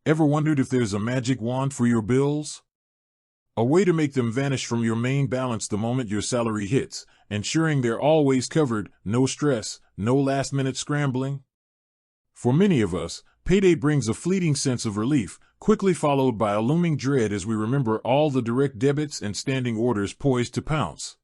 Ever wondered if there's a magic wand for your bills? A way to make them vanish from your main balance the moment your salary hits, ensuring they're always covered, no stress, no last-minute scrambling? For many of us, payday brings a fleeting sense of relief, quickly followed by a looming dread as we remember all the direct debits and standing orders poised to pounce.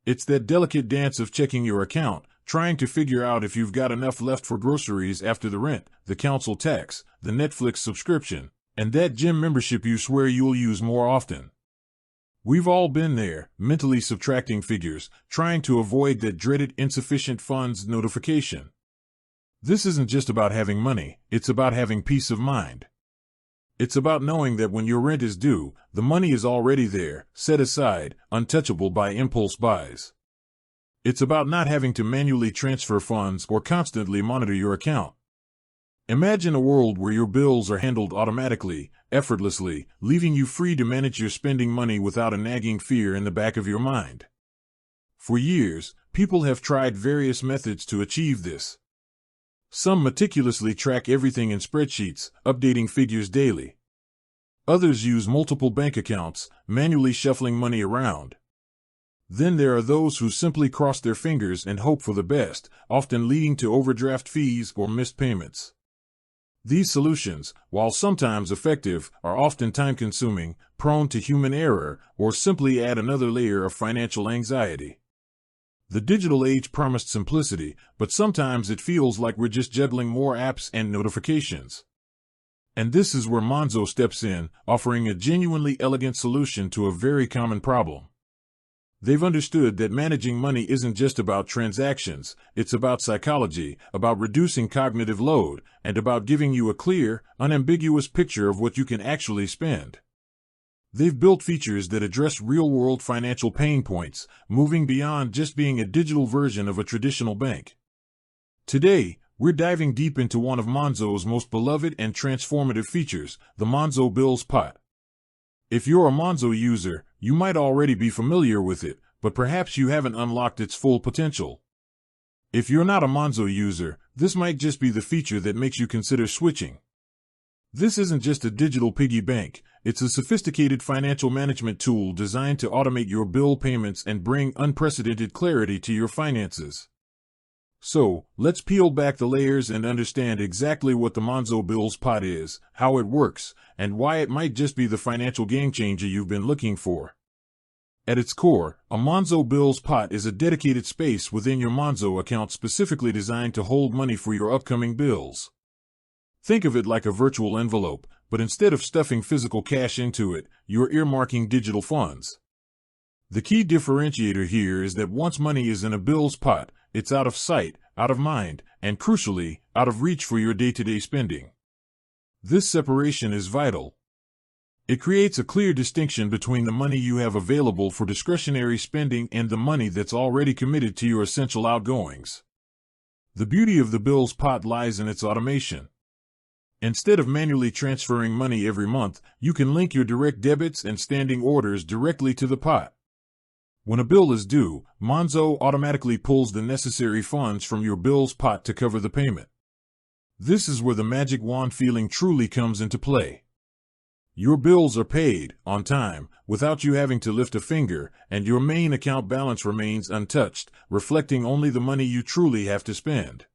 It's that delicate dance of checking your account, trying to figure out if you've got enough left for groceries after the rent, the council tax, the Netflix subscription, and that gym membership you swear you'll use more often. We've all been there, mentally subtracting figures, trying to avoid that dreaded insufficient funds notification. This isn't just about having money, it's about having peace of mind. It's about knowing that when your rent is due, the money is already there, set aside, untouchable by impulse buys. It's about not having to manually transfer funds or constantly monitor your account. Imagine a world where your bills are handled automatically, effortlessly, leaving you free to manage your spending money without a nagging fear in the back of your mind. For years, people have tried various methods to achieve this. Some meticulously track everything in spreadsheets, updating figures daily. Others use multiple bank accounts, manually shuffling money around. Then there are those who simply cross their fingers and hope for the best, often leading to overdraft fees or missed payments. These solutions, while sometimes effective, are often time-consuming, prone to human error, or simply add another layer of financial anxiety. The digital age promised simplicity, but sometimes it feels like we're just juggling more apps and notifications. And this is where Monzo steps in, offering a genuinely elegant solution to a very common problem. They've understood that managing money isn't just about transactions, it's about psychology, about reducing cognitive load, and about giving you a clear, unambiguous picture of what you can actually spend. They've built features that address real-world financial pain points, moving beyond just being a digital version of a traditional bank. Today, we're diving deep into one of Monzo's most beloved and transformative features, the Monzo Bills Pot. If you're a Monzo user, you might already be familiar with it, but perhaps you haven't unlocked its full potential. If you're not a Monzo user, this might just be the feature that makes you consider switching. This isn't just a digital piggy bank, it's a sophisticated financial management tool designed to automate your bill payments and bring unprecedented clarity to your finances. So, let's peel back the layers and understand exactly what the Monzo Bills Pot is, how it works, and why it might just be the financial game changer you've been looking for. At its core, a Monzo Bills Pot is a dedicated space within your Monzo account specifically designed to hold money for your upcoming bills. Think of it like a virtual envelope, but instead of stuffing physical cash into it, you're earmarking digital funds. The key differentiator here is that once money is in a bills pot, it's out of sight, out of mind, and crucially, out of reach for your day-to-day spending. This separation is vital. It creates a clear distinction between the money you have available for discretionary spending and the money that's already committed to your essential outgoings. The beauty of the bills pot lies in its automation. Instead of manually transferring money every month, you can link your direct debits and standing orders directly to the pot. When a bill is due, Monzo automatically pulls the necessary funds from your bills pot to cover the payment. This is where the magic wand feeling truly comes into play. Your bills are paid, on time, without you having to lift a finger, and your main account balance remains untouched, reflecting only the money you truly have to spend.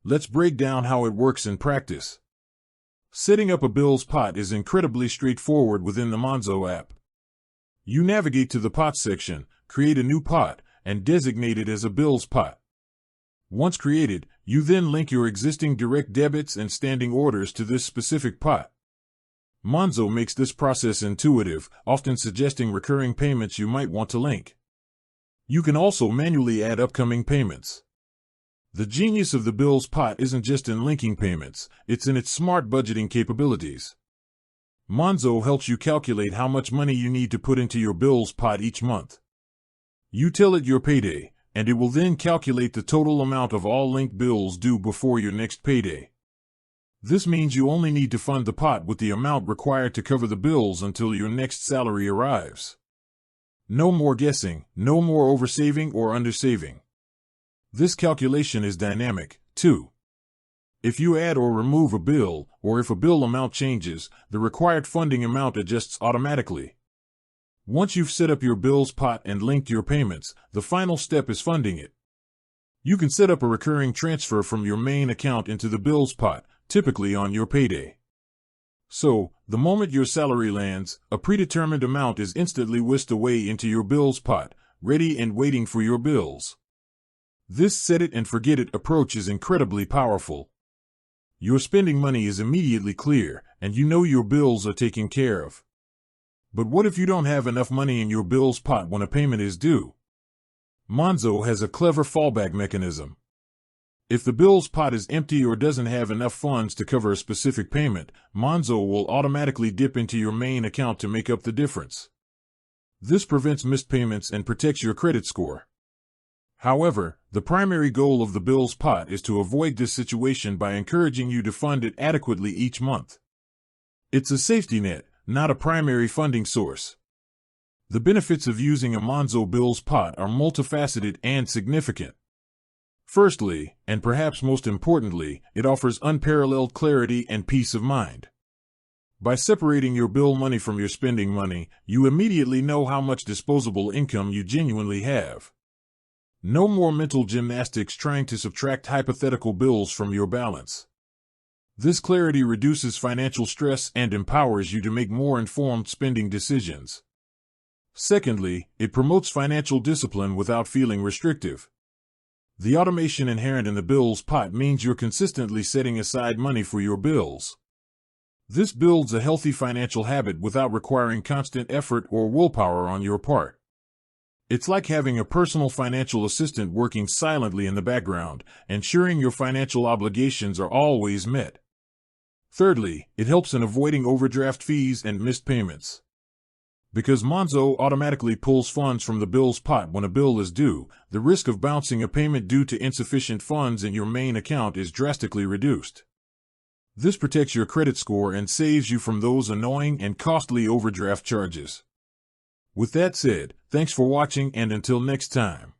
Let's break down how it works in practice. Setting up a bills pot is incredibly straightforward within the Monzo app. You navigate to the pot section, create a new pot, and designate it as a bills pot. Once created, you then link your existing direct debits and standing orders to this specific pot. Monzo makes this process intuitive, often suggesting recurring payments you might want to link. You can also manually add upcoming payments. The genius of the bills pot isn't just in linking payments, it's in its smart budgeting capabilities. Monzo helps you calculate how much money you need to put into your bills pot each month. You tell it your payday, and it will then calculate the total amount of all linked bills due before your next payday. This means you only need to fund the pot with the amount required to cover the bills until your next salary arrives. No more guessing, no more oversaving or undersaving. This calculation is dynamic, too. If you add or remove a bill, or if a bill amount changes, the required funding amount adjusts automatically. Once you've set up your bills pot and linked your payments, the final step is funding it. You can set up a recurring transfer from your main account into the bills pot, typically on your payday. So, the moment your salary lands, a predetermined amount is instantly whisked away into your bills pot, ready and waiting for your bills. This set it and forget it approach is incredibly powerful. Your spending money is immediately clear, and you know your bills are taken care of. But what if you don't have enough money in your bills pot when a payment is due? Monzo has a clever fallback mechanism. If the bills pot is empty or doesn't have enough funds to cover a specific payment, Monzo will automatically dip into your main account to make up the difference. This prevents missed payments and protects your credit score. However, the primary goal of the bills pot is to avoid this situation by encouraging you to fund it adequately each month. It's a safety net, not a primary funding source. The benefits of using a Monzo bills pot are multifaceted and significant. Firstly, and perhaps most importantly, it offers unparalleled clarity and peace of mind. By separating your bill money from your spending money, you immediately know how much disposable income you genuinely have. No more mental gymnastics trying to subtract hypothetical bills from your balance. This clarity reduces financial stress and empowers you to make more informed spending decisions. Secondly, it promotes financial discipline without feeling restrictive. The automation inherent in the bills pot means you're consistently setting aside money for your bills. This builds a healthy financial habit without requiring constant effort or willpower on your part. It's like having a personal financial assistant working silently in the background, ensuring your financial obligations are always met. Thirdly, it helps in avoiding overdraft fees and missed payments. Because Monzo automatically pulls funds from the bills pot when a bill is due, the risk of bouncing a payment due to insufficient funds in your main account is drastically reduced. This protects your credit score and saves you from those annoying and costly overdraft charges. With that said, thanks for watching and until next time.